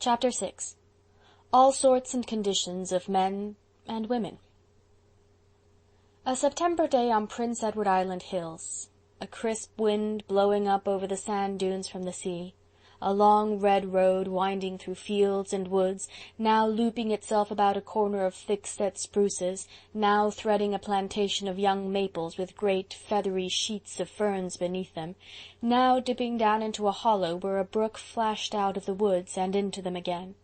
Chapter 6. All Sorts and Conditions of Men and Women. A September day on Prince Edward Island hills. A crisp wind blowing up over the sand dunes from the sea. A long red road winding through fields and woods, now looping itself about a corner of thick-set spruces, now threading a plantation of young maples with great feathery sheets of ferns beneath them, now dipping down into a hollow where a brook flashed out of the woods and into them again,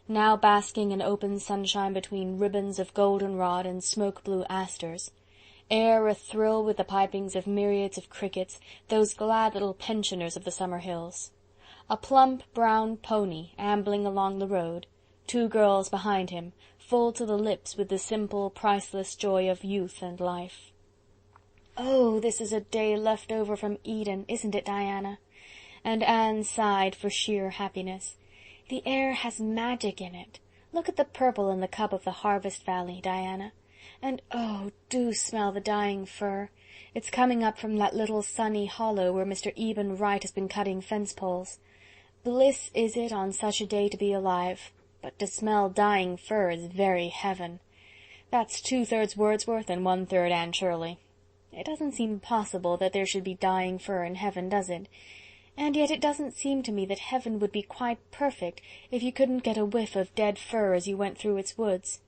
now basking in open sunshine between ribbons of goldenrod and smoke-blue asters. Air athrill with the pipings of myriads of crickets, those glad little pensioners of the summer hills. A plump brown pony ambling along the road, 2 girls behind him, full to the lips with the simple, priceless joy of youth and life. "Oh, this is a day left over from Eden, isn't it, Diana?" And Anne sighed for sheer happiness. "The air has magic in it. Look at the purple in the cup of the harvest valley, Diana. And oh, do smell the dying fir. It's coming up from that little sunny hollow where Mr. Eben Wright has been cutting fence poles. Bliss is it on such a day to be alive, but to smell dying fir is very heaven. That's 2/3 Wordsworth and 1/3 Anne Shirley. It doesn't seem possible that there should be dying fir in heaven, does it? And yet it doesn't seem to me that heaven would be quite perfect if you couldn't get a whiff of dead fir as you went through its woods.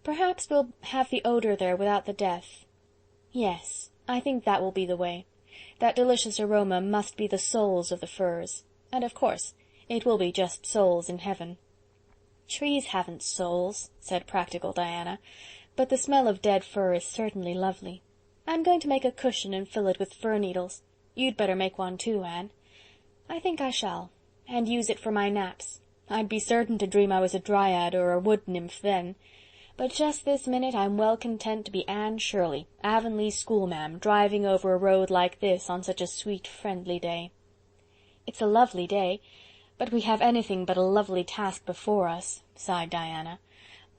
Perhaps we'll have the odor there without the death. Yes, I think that will be the way. That delicious aroma must be the souls of the firs. And of course, it will be just souls in heaven." "Trees haven't souls," said practical Diana, "but the smell of dead fir is certainly lovely. I'm going to make a cushion and fill it with fir needles. You'd better make one too, Anne." "I think I shall, and use it for my naps. I'd be certain to dream I was a dryad or a wood nymph then. But just this minute I'm well content to be Anne Shirley, Avonlea schoolma'am, driving over a road like this on such a sweet, friendly day." "It's a lovely day, but we have anything but a lovely task before us," sighed Diana.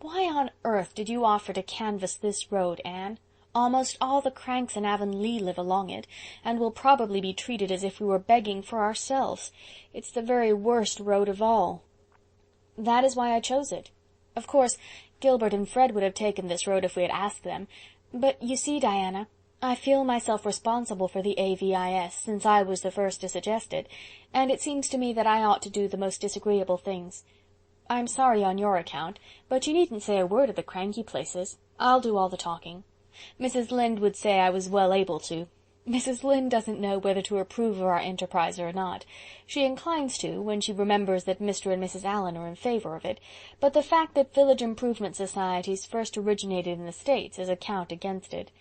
"Why on earth did you offer to canvass this road, Anne? Almost all the cranks in Avonlea live along it, and will probably be treated as if we were begging for ourselves. It's the very worst road of all." "That is why I chose it. Of course, Gilbert and Fred would have taken this road if we had asked them, but you see, Diana, I feel myself responsible for the AVIS, since I was the first to suggest it, and it seems to me that I ought to do the most disagreeable things. I'm sorry on your account, but you needn't say a word at the cranky places. I'll do all the talking. Mrs. Lynde would say I was well able to. Mrs. Lynde doesn't know whether to approve of our enterprise or not. She inclines to, when she remembers that Mr. and Mrs. Allen are in favor of it, but the fact that village improvement societies first originated in the States is a count against it.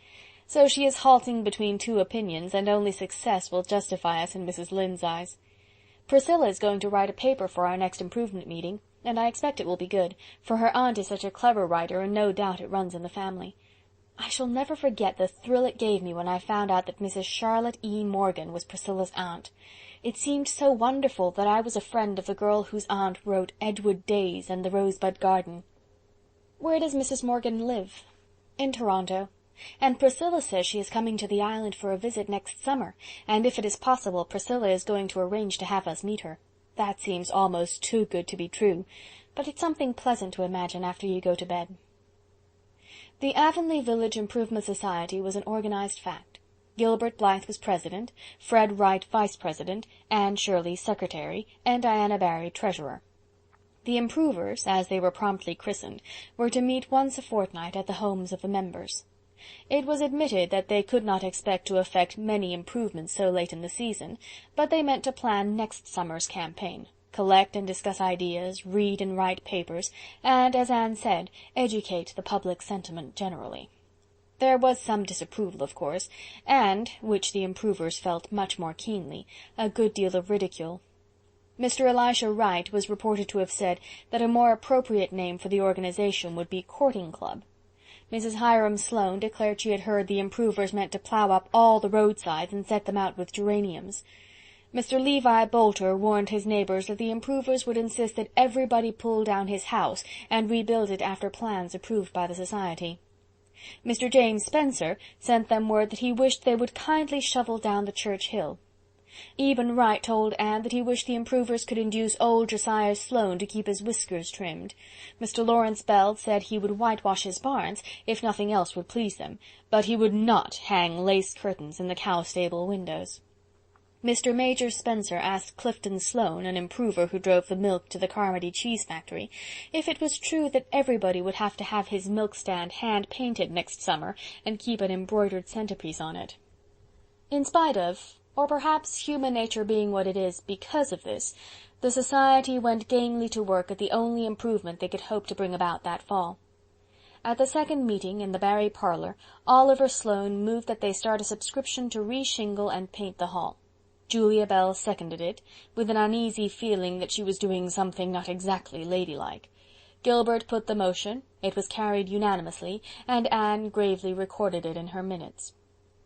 So she is halting between 2 opinions, and only success will justify us in Mrs. Lynde's eyes. Priscilla is going to write a paper for our next improvement meeting, and I expect it will be good, for her aunt is such a clever writer, and no doubt it runs in the family. I shall never forget the thrill it gave me when I found out that Mrs. Charlotte E. Morgan was Priscilla's aunt. It seemed so wonderful that I was a friend of the girl whose aunt wrote Edgewood Days and The Rosebud Garden. "Where does Mrs. Morgan live?" "In Toronto. And Priscilla says she is coming to the island for a visit next summer, and if it is possible, Priscilla is going to arrange to have us meet her. That seems almost too good to be true, but it's something pleasant to imagine after you go to bed." The Avonlea Village Improvement Society was an organized fact. Gilbert Blythe was president, Fred Wright vice-president, Anne Shirley secretary, and Diana Barry treasurer. The improvers, as they were promptly christened, were to meet once a fortnight at the homes of the members. It was admitted that they could not expect to effect many improvements so late in the season, but they meant to plan next summer's campaign, collect and discuss ideas, read and write papers, and, as Anne said, educate the public sentiment generally. There was some disapproval, of course, and, which the improvers felt much more keenly, a good deal of ridicule. Mr. Elisha Wright was reported to have said that a more appropriate name for the organization would be Courting Club. Mrs. Hiram Sloane declared she had heard the improvers meant to plough up all the roadsides and set them out with geraniums. Mr. Levi Bolter warned his neighbors that the improvers would insist that everybody pull down his house and rebuild it after plans approved by the society. Mr. James Spencer sent them word that he wished they would kindly shovel down the church hill. Eben Wright told Anne that he wished the improvers could induce old Josiah Sloane to keep his whiskers trimmed. Mr. Lawrence Bell said he would whitewash his barns, if nothing else would please them, but he would not hang lace curtains in the cow-stable windows. Mr. Major Spencer asked Clifton Sloane, an improver who drove the milk to the Carmody cheese factory, if it was true that everybody would have to have his milk-stand hand-painted next summer and keep an embroidered centerpiece on it. In spite of, or perhaps human nature being what it is because of this, the society went gamely to work at the only improvement they could hope to bring about that fall. At the second meeting, in the Barry parlour, Oliver Sloane moved that they start a subscription to re-shingle and paint the hall. Julia Bell seconded it, with an uneasy feeling that she was doing something not exactly ladylike. Gilbert put the motion, it was carried unanimously, and Anne gravely recorded it in her minutes.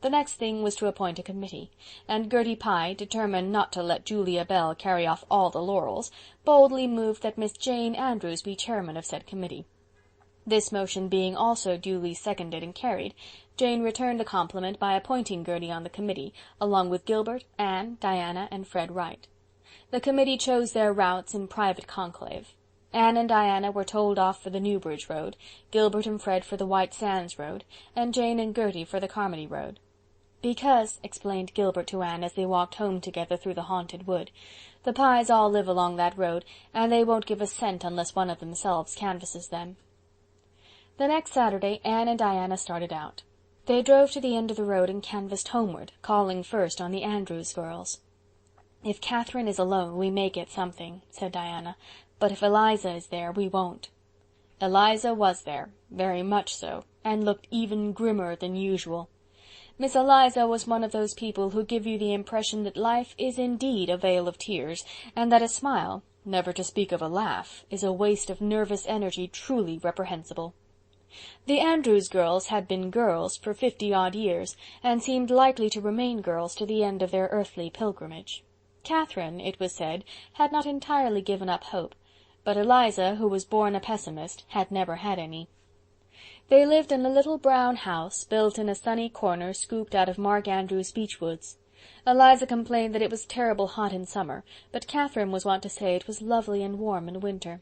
The next thing was to appoint a committee, and Gertie Pye, determined not to let Julia Bell carry off all the laurels, boldly moved that Miss Jane Andrews be chairman of said committee. This motion being also duly seconded and carried, Jane returned the compliment by appointing Gertie on the committee, along with Gilbert, Anne, Diana, and Fred Wright. The committee chose their routes in private conclave. Anne and Diana were told off for the Newbridge road, Gilbert and Fred for the White Sands road, and Jane and Gertie for the Carmody road. "Because," explained Gilbert to Anne as they walked home together through the haunted wood, "the Pyes all live along that road, and they won't give a cent unless one of themselves canvasses them." The next Saturday Anne and Diana started out. They drove to the end of the road and canvassed homeward, calling first on the Andrews girls. "If Catherine is alone, we may get something," said Diana, "but if Eliza is there, we won't." Eliza was there, very much so, and looked even grimmer than usual. Miss Eliza was one of those people who give you the impression that life is indeed a vale of tears, and that a smile, never to speak of a laugh, is a waste of nervous energy truly reprehensible. The Andrews girls had been girls for 50-odd years, and seemed likely to remain girls to the end of their earthly pilgrimage. Catherine, it was said, had not entirely given up hope, but Eliza, who was born a pessimist, had never had any. They lived in a little brown house, built in a sunny corner scooped out of Mark Andrews' beech woods. Eliza complained that it was terrible hot in summer, but Catherine was wont to say it was lovely and warm in winter.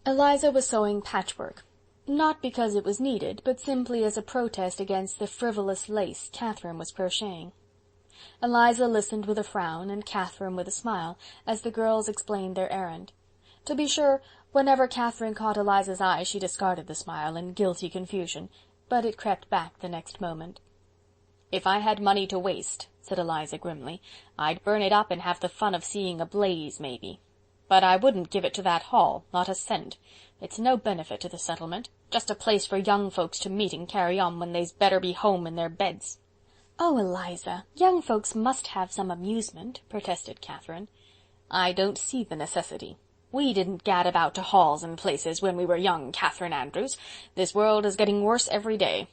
Eliza was sewing patchwork. Not because it was needed, but simply as a protest against the frivolous lace Catherine was crocheting. Eliza listened with a frown, and Catherine with a smile, as the girls explained their errand. To be sure, whenever Catherine caught Eliza's eye she discarded the smile in guilty confusion, but it crept back the next moment. "If I had money to waste," said Eliza grimly, "I'd burn it up and have the fun of seeing a blaze, maybe. But I wouldn't give it to that hall, not a cent. It's no benefit to the settlement, just a place for young folks to meet and carry on when they's better be home in their beds." "Oh, Eliza, young folks must have some amusement," protested Catherine. "I don't see the necessity. We didn't gad about to halls and places when we were young, Catherine Andrews. This world is getting worse every day."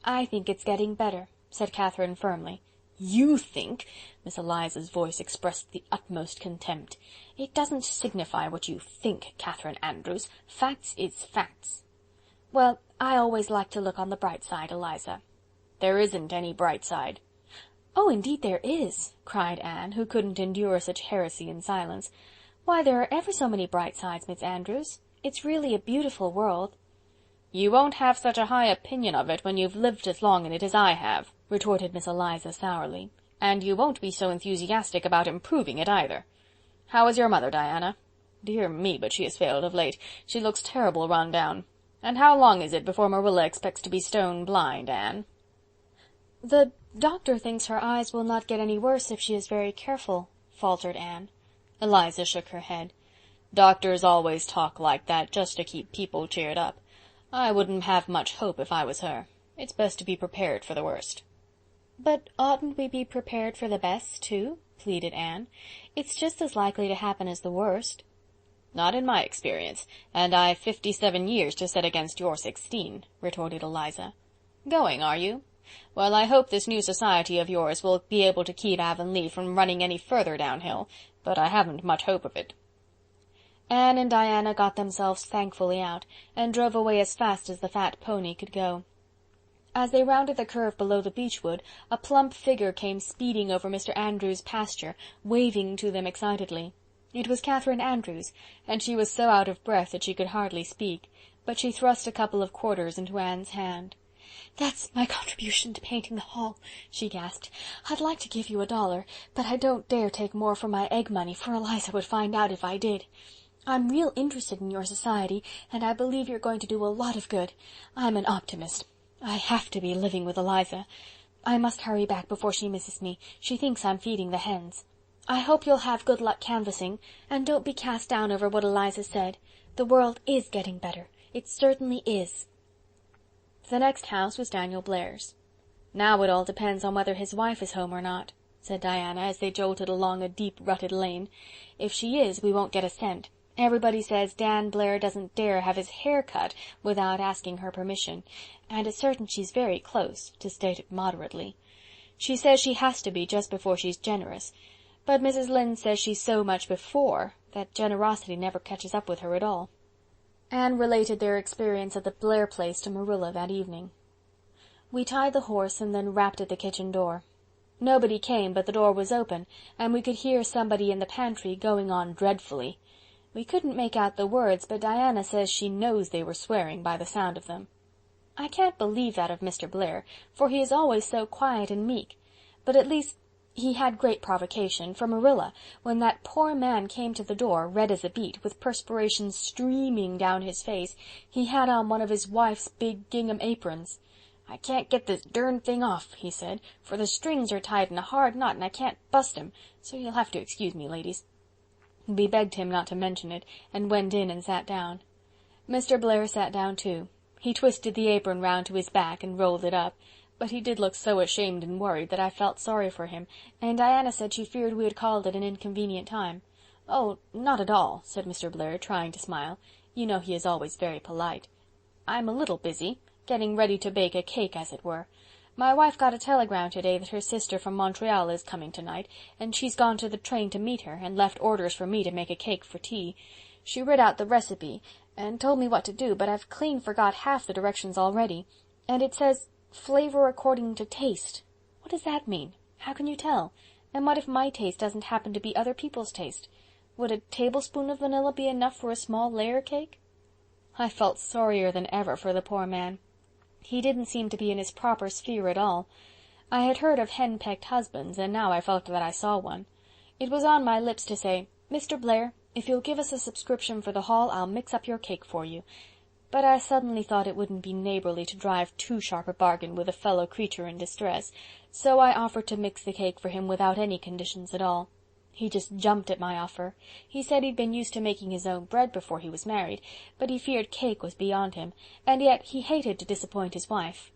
"I think it's getting better," said Catherine firmly. "You think?" Miss Eliza's voice expressed the utmost contempt. "It doesn't signify what you think, Catherine Andrews. Facts is facts." "Well, I always like to look on the bright side, Eliza." "There isn't any bright side." "Oh, indeed there is," cried Anne, who couldn't endure such heresy in silence. "Why, there are ever so many bright sides, Miss Andrews. It's really a beautiful world." "You won't have such a high opinion of it when you've lived as long in it as I have," retorted Miss Eliza sourly. "And you won't be so enthusiastic about improving it either. How is your mother, Diana? Dear me, but she has failed of late. She looks terrible run down. And how long is it before Marilla expects to be stone blind, Anne?" "The doctor thinks her eyes will not get any worse if she is very careful," faltered Anne. Eliza shook her head. "Doctors always talk like that just to keep people cheered up. I wouldn't have much hope if I was her. It's best to be prepared for the worst." "But oughtn't we be prepared for the best, too?" pleaded Anne. "It's just as likely to happen as the worst." "Not in my experience, and I've 57 years to set against your 16, retorted Eliza. "Going, are you? Well, I hope this new society of yours will be able to keep Avonlea from running any further downhill, but I haven't much hope of it." Anne and Diana got themselves thankfully out, and drove away as fast as the fat pony could go. As they rounded the curve below the beechwood, a plump figure came speeding over Mr. Andrews' pasture, waving to them excitedly. It was Catherine Andrews, and she was so out of breath that she could hardly speak, but she thrust a couple of quarters into Anne's hand. "That's my contribution to painting the hall," she gasped. "I'd like to give you $1, but I don't dare take more from my egg money, for Eliza would find out if I did. I'm real interested in your society, and I believe you're going to do a lot of good. I'm an optimist. I have to be living with Eliza. I must hurry back before she misses me. She thinks I'm feeding the hens. I hope you'll have good luck canvassing, and don't be cast down over what Eliza said. The world is getting better. It certainly is." The next house was Daniel Blair's. "Now it all depends on whether his wife is home or not," said Diana, as they jolted along a deep rutted lane. "If she is, we won't get a cent. Everybody says Dan Blair doesn't dare have his hair cut without asking her permission, and it's certain she's very close, to state it moderately. She says she has to be just before she's generous, but Mrs. Lynde says she's so much before that generosity never catches up with her at all." Anne related their experience at the Blair place to Marilla that evening. "We tied the horse and then rapped at the kitchen door. Nobody came, but the door was open, and we could hear somebody in the pantry going on dreadfully. We couldn't make out the words, but Diana says she knows they were swearing by the sound of them. I can't believe that of Mr. Blair, for he is always so quiet and meek, but at least he had great provocation, for Marilla, when that poor man came to the door, red as a beet, with perspiration streaming down his face, he had on one of his wife's big gingham aprons. 'I can't get this darn thing off,' he said, 'for the strings are tied in a hard knot and I can't bust 'em, so you'll have to excuse me, ladies.' We begged him not to mention it, and went in and sat down. Mr. Blair sat down too. He twisted the apron round to his back and rolled it up, but he did look so ashamed and worried that I felt sorry for him, and Diana said she feared we had called it an inconvenient time. 'Oh, not at all,' said Mr. Blair, trying to smile. You know he is always very polite. 'I'm a little busy, getting ready to bake a cake, as it were. My wife got a telegram today that her sister from Montreal is coming tonight, and she's gone to the train to meet her, and left orders for me to make a cake for tea. She writ out the recipe, and told me what to do, but I've clean forgot half the directions already, and it says, flavor according to taste. What does that mean? How can you tell? And what if my taste doesn't happen to be other people's taste? Would a tablespoon of vanilla be enough for a small layer cake?' I felt sorrier than ever for the poor man. He didn't seem to be in his proper sphere at all. I had heard of hen-pecked husbands, and now I felt that I saw one. It was on my lips to say, 'Mr. Blair, if you'll give us a subscription for the hall, I'll mix up your cake for you.' But I suddenly thought it wouldn't be neighborly to drive too sharp a bargain with a fellow creature in distress, so I offered to mix the cake for him without any conditions at all. He just jumped at my offer. He said he'd been used to making his own bread before he was married, but he feared cake was beyond him, and yet he hated to disappoint his wife.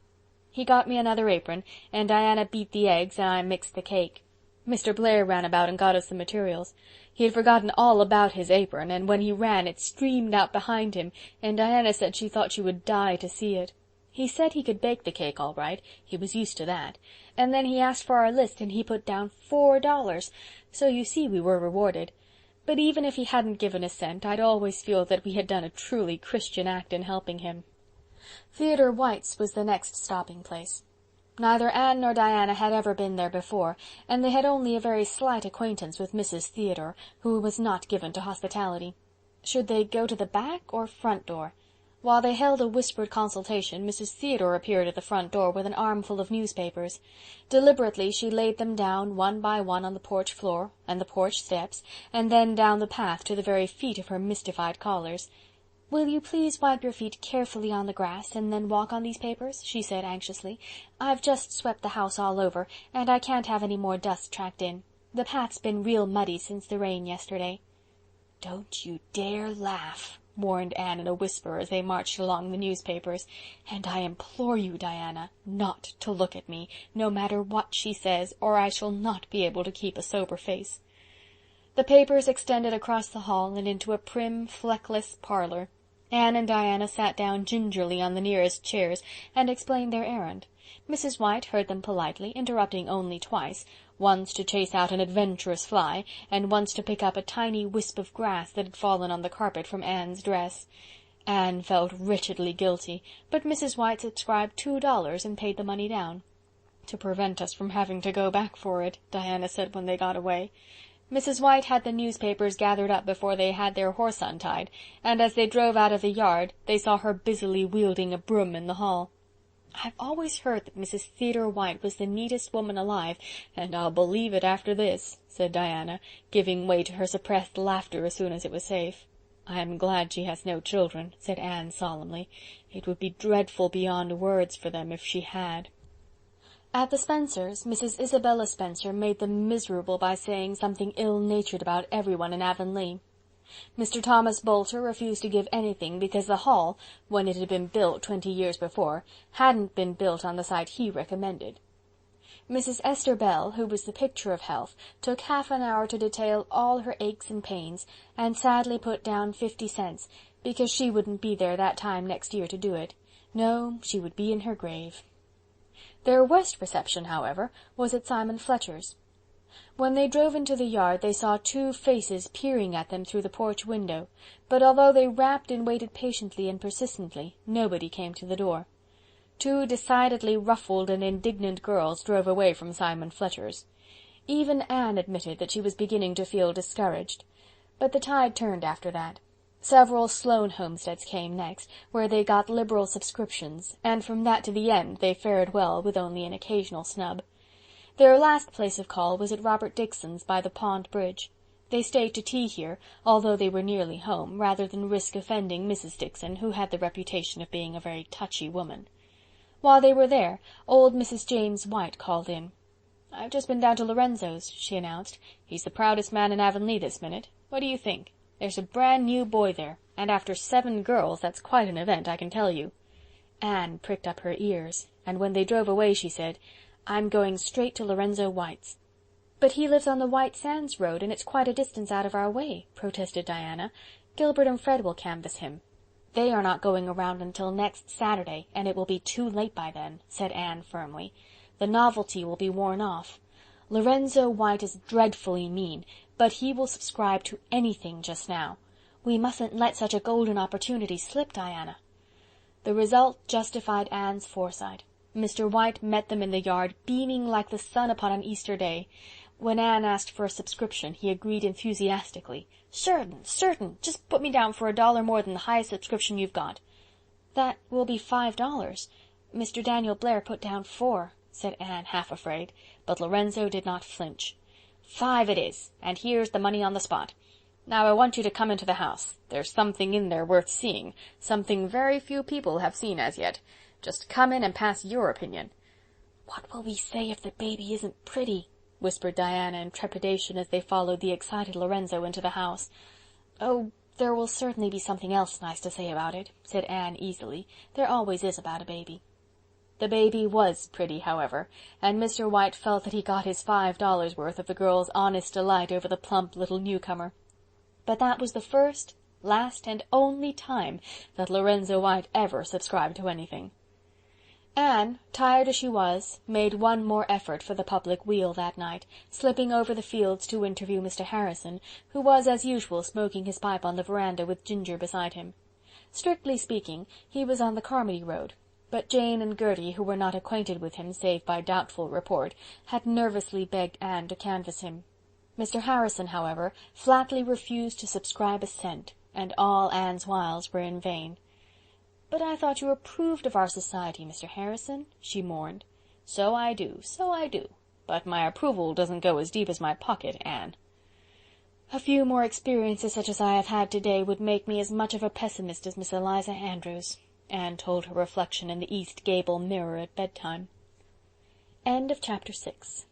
He got me another apron, and Diana beat the eggs, and I mixed the cake. Mr. Blair ran about and got us the materials. He had forgotten all about his apron, and when he ran it streamed out behind him, and Diana said she thought she would die to see it. He said he could bake the cake all right, he was used to that, and then he asked for our list and he put down $4, so you see we were rewarded. But even if he hadn't given a cent, I'd always feel that we had done a truly Christian act in helping him. Theodore White's was the next stopping place. Neither Anne nor Diana had ever been there before, and they had only a very slight acquaintance with Mrs. Theodore, who was not given to hospitality. Should they go to the back or front door? While they held a whispered consultation, Mrs. Theodore appeared at the front door with an armful of newspapers. Deliberately she laid them down one by one on the porch floor and the porch steps, and then down the path to the very feet of her mystified callers. "Will you please wipe your feet carefully on the grass, and then walk on these papers?" she said anxiously. "I've just swept the house all over, and I can't have any more dust tracked in. The path's been real muddy since the rain yesterday." "Don't you dare laugh," warned Anne in a whisper as they marched along the newspapers, "and I implore you, Diana, not to look at me, no matter what she says, or I shall not be able to keep a sober face." The papers extended across the hall and into a prim, fleckless parlor. Anne and Diana sat down gingerly on the nearest chairs and explained their errand. Mrs. White heard them politely, interrupting only twice, once to chase out an adventurous fly, and once to pick up a tiny wisp of grass that had fallen on the carpet from Anne's dress. Anne felt wretchedly guilty, but Mrs. White subscribed $2 and paid the money down. "To prevent us from having to go back for it," Diana said when they got away. Mrs. White had the newspapers gathered up before they had their horse untied, and as they drove out of the yard they saw her busily wielding a broom in the hall. "I've always heard that Mrs. Theodore White was the neatest woman alive, and I'll believe it after this," said Diana, giving way to her suppressed laughter as soon as it was safe. "I am glad she has no children," said Anne solemnly. "It would be dreadful beyond words for them if she had." At the Spencers, Mrs. Isabella Spencer made them miserable by saying something ill-natured about everyone in Avonlea. Mr. Thomas Boulter refused to give anything because the hall, when it had been built 20 years before, hadn't been built on the site he recommended. Mrs. Esther Bell, who was the picture of health, took half an hour to detail all her aches and pains, and sadly put down 50 cents, because she wouldn't be there that time next year to do it. No, she would be in her grave. Their worst reception, however, was at Simon Fletcher's. When they drove into the yard they saw 2 faces peering at them through the porch window, but although they rapped and waited patiently and persistently, nobody came to the door. 2 decidedly ruffled and indignant girls drove away from Simon Fletcher's. Even Anne admitted that she was beginning to feel discouraged. But the tide turned after that. Several Sloane homesteads came next, where they got liberal subscriptions, and from that to the end they fared well, with only an occasional snub. Their last place of call was at Robert Dixon's by the Pond Bridge. They stayed to tea here, although they were nearly home, rather than risk offending Mrs. Dixon, who had the reputation of being a very touchy woman. While they were there, old Mrs. James White called in. "I've just been down to Lorenzo's," she announced. "He's the proudest man in Avonlea this minute. What do you think? There's a brand new boy there, and after 7 girls that's quite an event, I can tell you." Anne pricked up her ears, and when they drove away she said, "I'm going straight to Lorenzo White's." "But he lives on the White Sands road, and it's quite a distance out of our way," protested Diana. "Gilbert and Fred will canvass him." "They are not going around until next Saturday, and it will be too late by then," said Anne firmly. "The novelty will be worn off. Lorenzo White is dreadfully mean, but he will subscribe to anything just now. We mustn't let such a golden opportunity slip, Diana." The result justified Anne's foresight. Mr. White met them in the yard, beaming like the sun upon an Easter day. When Anne asked for a subscription, he agreed enthusiastically. Certain. Just put me down for $1 more than the highest subscription you've got." "That will be $5. Mr. Daniel Blair put down 4, said Anne, half afraid, but Lorenzo did not flinch. "5 it is, and here's the money on the spot. Now I want you to come into the house. There's something in there worth seeing, something very few people have seen as yet. Just come in and pass your opinion." "What will we say if the baby isn't pretty?" whispered Diana in trepidation as they followed the excited Lorenzo into the house. "Oh, there will certainly be something else nice to say about it," said Anne easily. "There always is about a baby." The baby was pretty, however, and Mr. White felt that he got his $5 worth of the girls' honest delight over the plump little newcomer. But that was the first, last, and only time that Lorenzo White ever subscribed to anything. Anne, tired as she was, made one more effort for the public weal that night, slipping over the fields to interview Mr. Harrison, who was as usual smoking his pipe on the veranda with Ginger beside him. Strictly speaking, he was on the Carmody road, but Jane and Gertie, who were not acquainted with him save by doubtful report, had nervously begged Anne to canvass him. Mr. Harrison, however, flatly refused to subscribe a cent, and all Anne's wiles were in vain. "But I thought you approved of our society, Mr. Harrison," she mourned. So I do. But my approval doesn't go as deep as my pocket, Anne." "A few more experiences such as I have had today would make me as much of a pessimist as Miss Eliza Andrews," Anne told her reflection in the east gable mirror at bedtime. End of chapter 6.